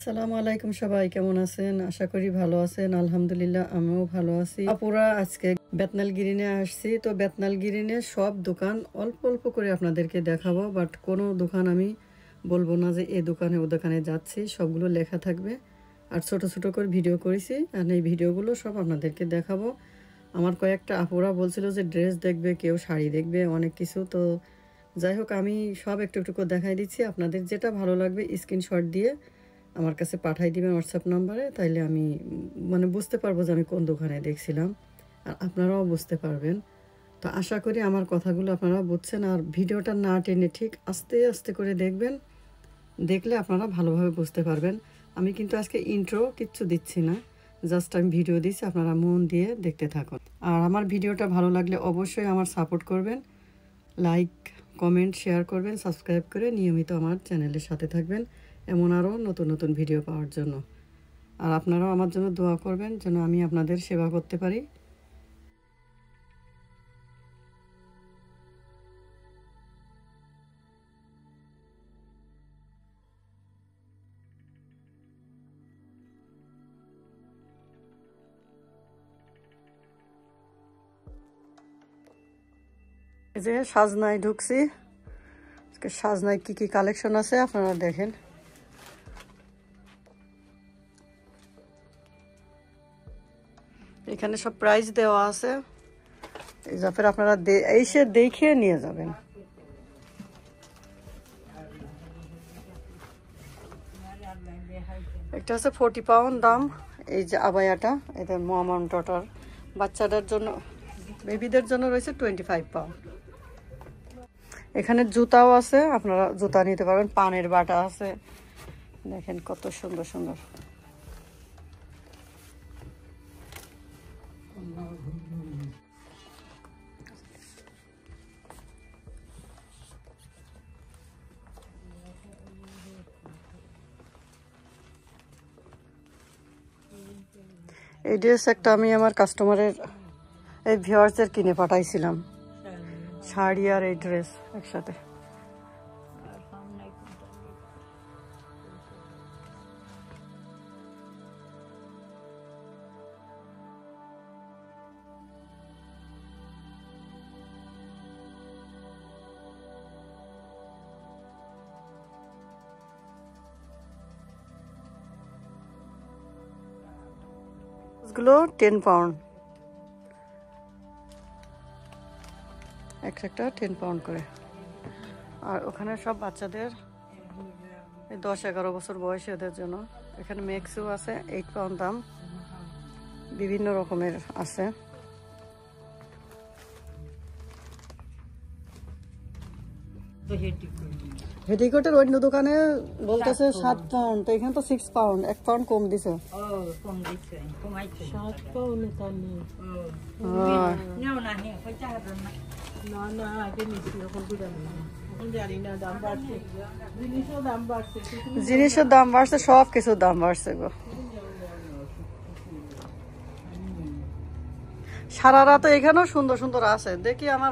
আসসালামু আলাইকুম, সবাই কেমন আছেন? আশা করি ভালো আছেন। আলহামদুলিল্লাহ আমিও ভালো আছি। আপুরা আজকে বেতনাল গ্রিনে আসছি। তো বেতনাল গ্রিনে সব দোকান অল্প অল্প করে আপনাদেরকে দেখাবো, বাট কোনো দোকান আমি বলবো না যে এই দোকানে ও দোকানে যাচ্ছি। সবগুলো লেখা থাকবে আর ছোট ছোট করে ভিডিও করেছি, আর এই ভিডিওগুলো সব আপনাদেরকে দেখাবো। আমার কয়েকটা আপুরা বলছিল যে ড্রেস দেখবে, কেউ শাড়ি দেখবে, অনেক কিছু। তো যাই হোক, আমি সব একটু একটু করে দেখাই দিচ্ছি। আপনাদের যেটা ভালো লাগবে স্ক্রিনশট দিয়ে আমার কাছে পাঠাই দিবেন হোয়াটসঅ্যাপ নাম্বারে, তাইলে আমি মানে বুঝতে পারবো যে আমি কোন দোকানে দেখছিলাম, আর আপনারাও বুঝতে পারবেন। তো আশা করি আমার কথাগুলো আপনারা বুঝছেন, আর ভিডিওটা না টেনে ঠিক আস্তে আস্তে করে দেখবেন, দেখলে আপনারা ভালোভাবে বুঝতে পারবেন। আমি কিন্তু আজকে ইন্ট্রো কিচ্ছু দিচ্ছি না, জাস্ট আমি ভিডিও দিচ্ছি, আপনারা মন দিয়ে দেখতে থাকুন। আর আমার ভিডিওটা ভালো লাগলে অবশ্যই আমার সাপোর্ট করবেন, লাইক কমেন্ট শেয়ার করবেন, সাবস্ক্রাইব করে নিয়মিত আমার চ্যানেলের সাথে থাকবেন এমন আরও নতুন নতুন ভিডিও পাওয়ার জন্য। আর আপনারাও আমার জন্য দোয়া করবেন যেন আমি আপনাদের সেবা করতে পারি। এই যে সাজনায় ঢুকছি, সাজনায় কি কি কালেকশন আছে আপনারা দেখেন। এখানে সব প্রাইস দেওয়া আছে, এই জাফের আপনারা এসে দেখে নিয়ে যাবেন। একটা আছে 40 পাউন্ড দাম। এই যে আবায়াটা, এটা মম ডটার বাচ্চাদের জন্য, বেবিদের জন্য রয়েছে 25 পাউন্ড। এখানে জুতাও আছে, আপনারা জুতা নিতে পারবেন। পানের বাটা আছে, দেখেন কত সুন্দর সুন্দর। এই ড্রেস একটা আমি আমার কাস্টমারের, এই ভিউয়ার্সদের কিনে পাঠাইছিলাম, শাড়ি আর এই ড্রেস একসাথে। গুলো 10 পাউন্ড, একটা 10 পাউন্ড করে। আর ওখানে সব বাচ্চাদের 10-11 বছর বয়সী ওদের জন্য। এখানে ম্যাক্সও আছে, 8 পাউন্ড দাম, বিভিন্ন রকমের আছে। হেডিকোটের অন্য দোকানে বলতেছে 7 পাউন্ড, তো এখানে তো 6 পাউন্ড, 1 পাউন্ড কম দিছে। 7 পাউন্ড তানি না আগে নিছি, এখন তো জানি না, এখন জানি না, দাম বাড়ছে, জিনিসের দাম বাড়ছে, সব কিছুর দাম বাড়ছে গো। সারা রাত এখানেও সুন্দর সুন্দর আছে, দেখি আমার।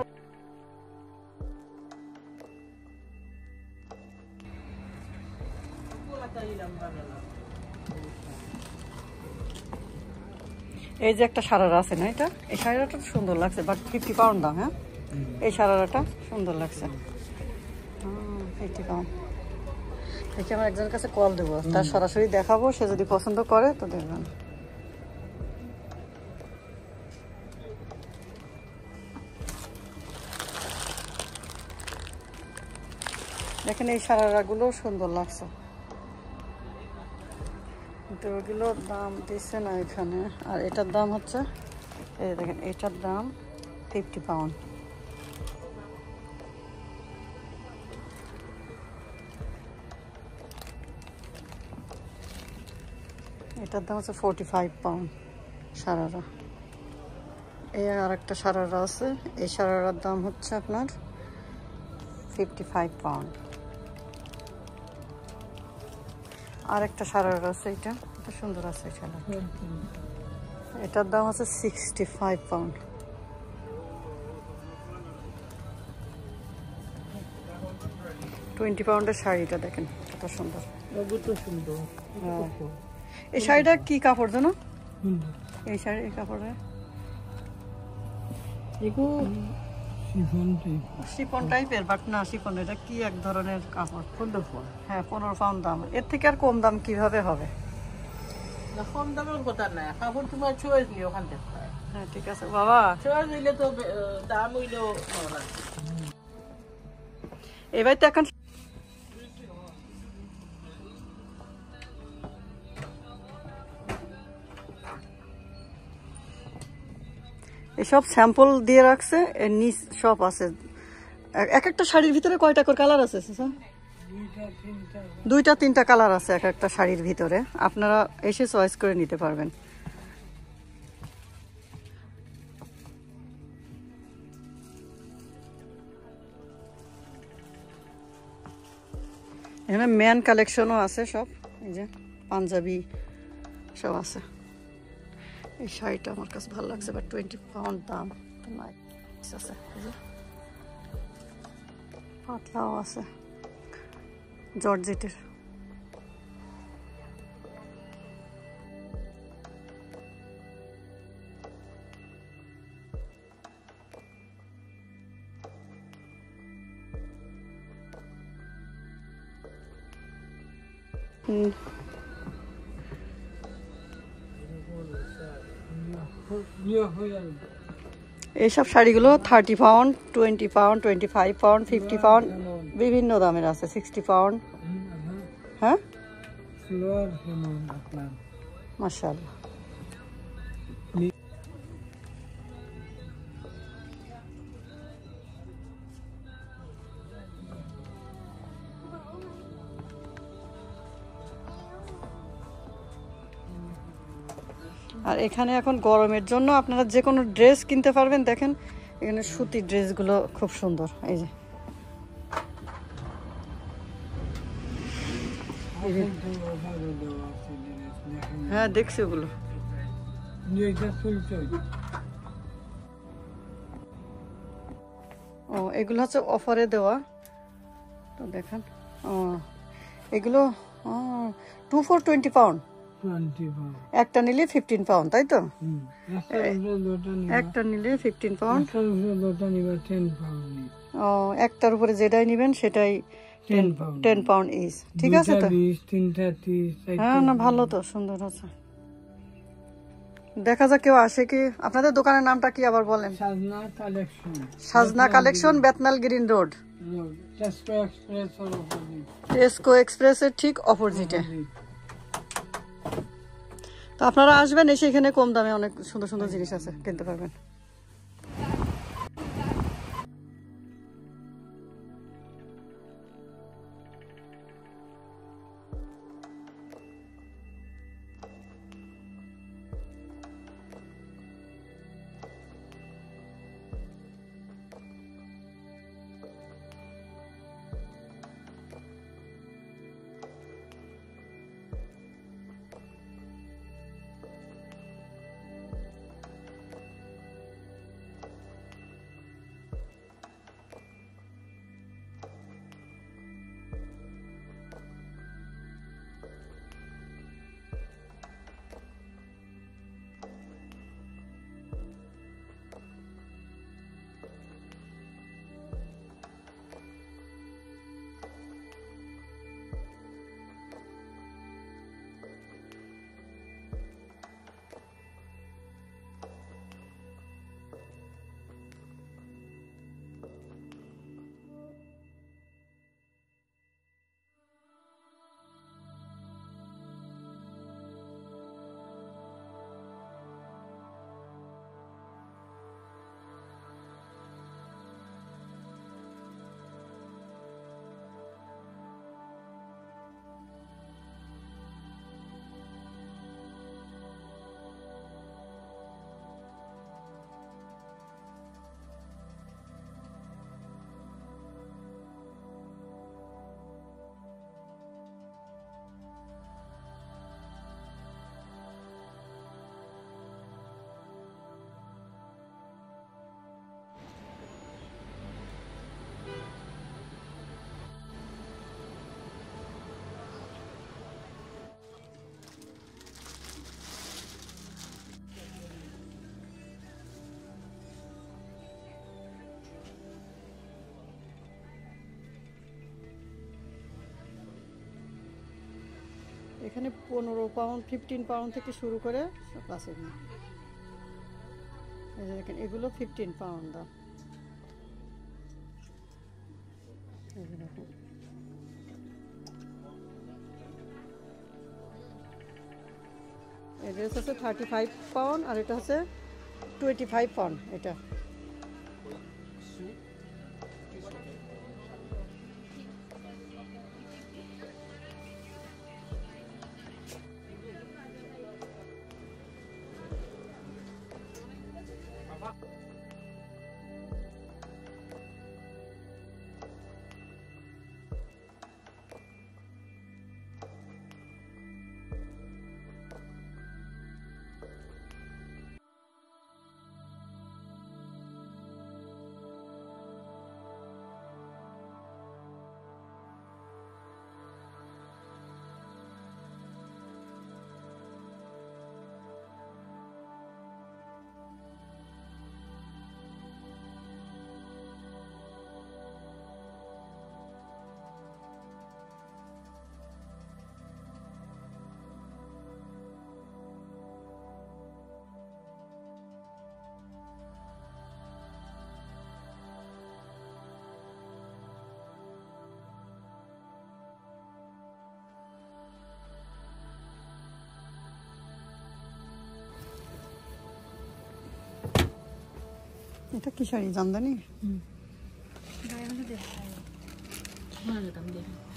এই যে একটা সারারা আছে না, এটা এই সারারাটা সুন্দর লাগছে, বাট 50 পাউন্ড দাম। হ্যাঁ, এই সারারাটা সুন্দর লাগছে, 50 পাউন্ড। দেখি আমার একজনের কাছে কল দেবো, তার সরাসরি দেখাবো, সে যদি পছন্দ করে তো দেখবেন। দেখেন এই সারারাগুলো সুন্দর লাগছে, কিন্তু ওগুলোর দাম দিচ্ছে না এখানে। আর এটার দাম হচ্ছে, এই দেখেন এটার দাম 50 পাউন্ড। এটার দাম হচ্ছে 45 পাউন্ড সারারা। এই আর একটা সারারা আছে, এই সারারার দাম হচ্ছে আপনার 55 পাউন্ড। আর একটা সারারা আছে, এটা সুন্দর আছে, এটার দাম হচ্ছে 65 পাউন্ড। 20 পাউন্ডের শাড়িটা দেখেন কত সুন্দর। ওগুলো তো সুন্দর। হ্যাঁ। এই শাড়িটা কি কাপড় জানো? এই শাড়ি এই কাপড়ে এগুলো শিফন টাইপের, বাট না শিফন, এটা কি এক ধরনের কাপড়। সুন্দর ফোন। হ্যাঁ 15 পাউন্ড দাম, এর থেকে আর কম দাম কিভাবে হবে? না কম দামের কথা না, কাপড় তোমার চয়েস নিয়ে ওখান থেকে। হ্যাঁ ঠিক আছে বাবা, চয়েস হইলে তো দাম হইলেও এবার তো এখন এসব স্যাম্পল দিয়ে রাখছে, এর নিচ সব আছে। এক একটা শাড়ির ভিতরে কয়টা করে কালার আছে স্যার? 2-3টা কালার আছে এক একটা শাড়ির ভিতরে, আপনারা এসে চয়েস করে নিতে পারবেন। এখানে ম্যান কালেকশনও আছে সব, এই যে পাঞ্জাবি সব আছে। এই শাড়িটা আমার কাছে ভালো লাগছে, বাট 20 পাউন্ড দাম। আছে এই যে পাতলাও আছে জর্জেটের। এইসব শাড়িগুলো 30 পাউন্ড, 20 পাউন্ড, 25 পাউন্ড, 50 পাউন্ড, বিভিন্ন দামের আছে। 60 পাউন্ড। হ্যাঁ মাশাআল্লাহ। আর এখানে এখন গরমের জন্য আপনারা যে কোনো ড্রেস কিনতে পারবেন। দেখেন এখানে সুতির ড্রেসগুলো খুব সুন্দর, এই যে হ্যাঁ দেখছি ওগুলো। ও এগুলো হচ্ছে অফারে দেওয়া, তো দেখেন। ও এগুলো 2 for 20 পাউন্ড, একটা নিলে 15 পাউন্ড, তাই তো? একটা নিলে 15 পাউন্ড। ও একটার উপরে যেটাই নিবেন সেটাই 10 পাউন্ড ইচ, ঠিক আছে তো? হ্যাঁ না ভালো তো, সুন্দর আছে। দেখা যাক কেউ আসে কি। আপনাদের দোকানের নামটা কি আবার বলেন? সাজনা কালেকশন, বেতনাল গ্রিন রোড, টেস্কো এক্সপ্রেসের ঠিক অপোজিটে। তো আপনারা আসবেন, এসে এখানে কম দামে অনেক সুন্দর সুন্দর জিনিস আছে, কিনতে পারবেন। এখানে 15 পাউন্ড 15 পাউন্ড থেকে শুরু করে সব আছে এখানে। এই যে দেখেন এগুলো 15 পাউন্ড দাম। এই যে দেখেন এই ড্রেস আছে 35 পাউন্ড আর এটা হচ্ছে 25 পাউন্ড এটা। এটা কি শাড়ি জামদানি?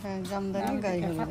হ্যাঁ জামদানি গায়ে হলুদ।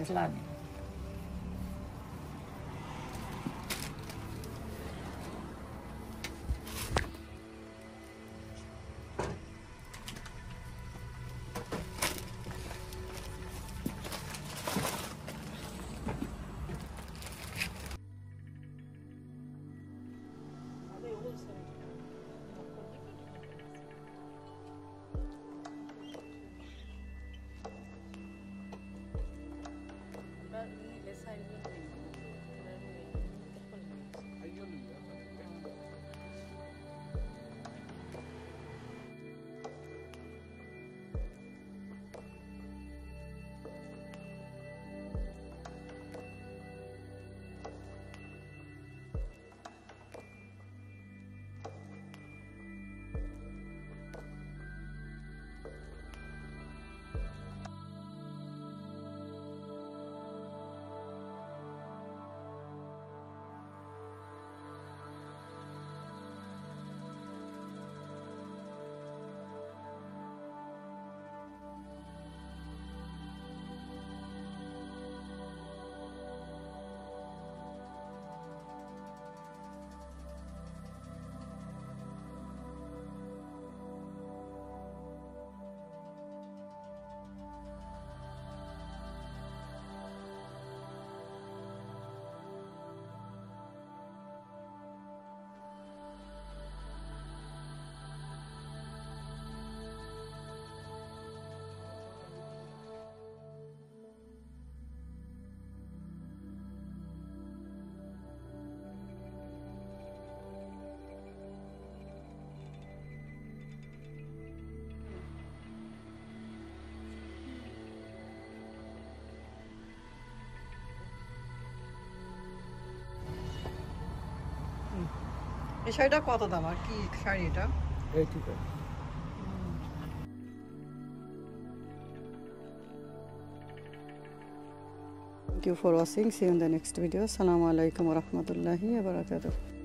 এই শাড়িটা কত দাম আর কি শাড়ি এটা? 85. Thank you for watching. See you in the next video. Assalamu alaikum wa rahmatullahi wa barakatuh.